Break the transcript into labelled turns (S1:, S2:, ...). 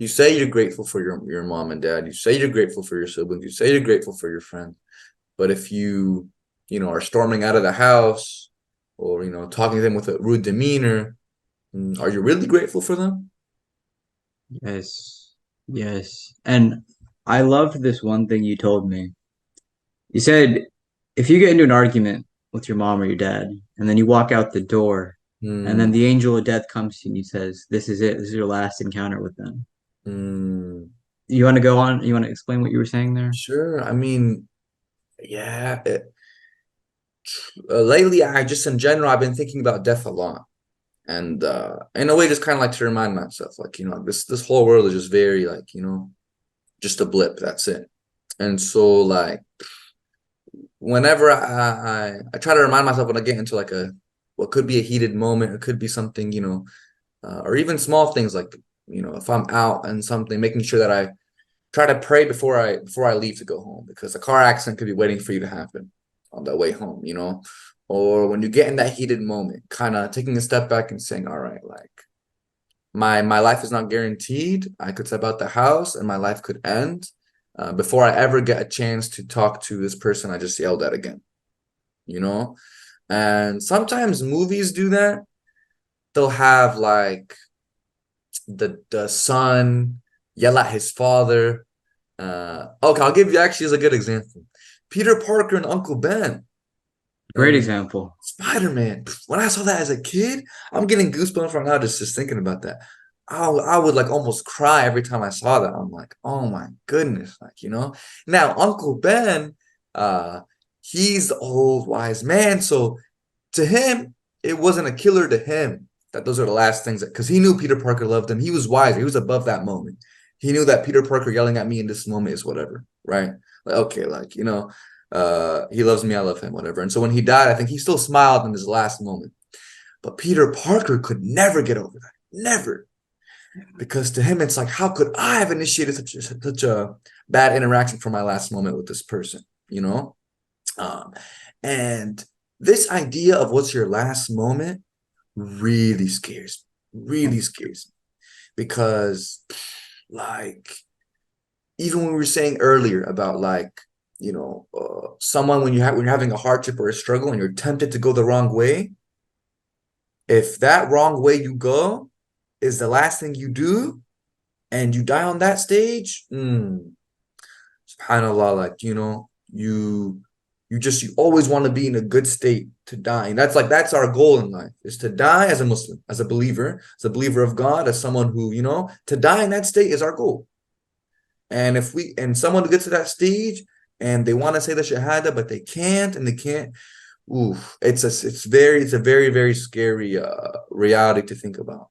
S1: You say you're grateful for your mom and dad. You say you're grateful for your siblings. You say you're grateful for your friends. But if are storming out of the house or, talking to them with a rude demeanor, are you really grateful for them?
S2: Yes. Yes. And I loved this one thing you told me. You said if you get into an argument with your mom or your dad, and then you walk out the door, and then
S1: Hmm.
S2: the angel of death comes to you and he says, "This is it. This is your last encounter with them."
S1: Hmm.
S2: You want to go on? You want to explain what you were saying there?
S1: Sure. I mean, yeah. Lately, I just in general, I've been thinking about death a lot. And in a way, just kind of like to remind myself, like, this whole world is just very like, just a blip. That's it. And so, like, whenever I try to remind myself when I get into like a what could be a heated moment, it could be something, or even small things like, if I'm out and something, making sure that I try to pray before I leave to go home, because a car accident could be waiting for you to happen on the way home. Or when you get in that heated moment, kind of taking a step back and saying, all right, like my life is not guaranteed. I could step out the house and my life could end before I ever get a chance to talk to this person I just yelled at again, you know? And sometimes movies do that. They'll have like the son yell at his father. Okay, I'll give you actually as a good example. Peter Parker and Uncle Ben
S2: Great
S1: and
S2: example.
S1: Spider-Man. When I saw that as a kid, I'm getting goosebumps right now just thinking about that. I would like almost cry every time I saw that. I'm like, oh my goodness, like. Now Uncle Ben, uh, he's the old wise man, so to him, it wasn't a killer to him that those are the last things because he knew Peter Parker loved him. He was wiser. He was above that moment. He knew that Peter Parker yelling at me in this moment is whatever, right? Like, okay, like, he loves me, I love him, whatever. And so when he died, I think he still smiled in his last moment. But Peter Parker could never get over that. Never. Because to him, it's like, how could I have initiated such a bad interaction for my last moment with this person, you know? Um, and this idea of what's your last moment really scares me because, like, even when we were saying earlier about like, someone when you're having a hardship or a struggle and you're tempted to go the wrong way, if that wrong way you go is the last thing you do and you die on that stage, subhanallah, like, you always want to be in a good state to die. And that's our goal in life, is to die as a Muslim, as a believer of God, as someone who, to die in that state is our goal. And if we and someone who gets to that stage and they want to say the shahada, but they can't, oof, it's a very, very scary reality to think about.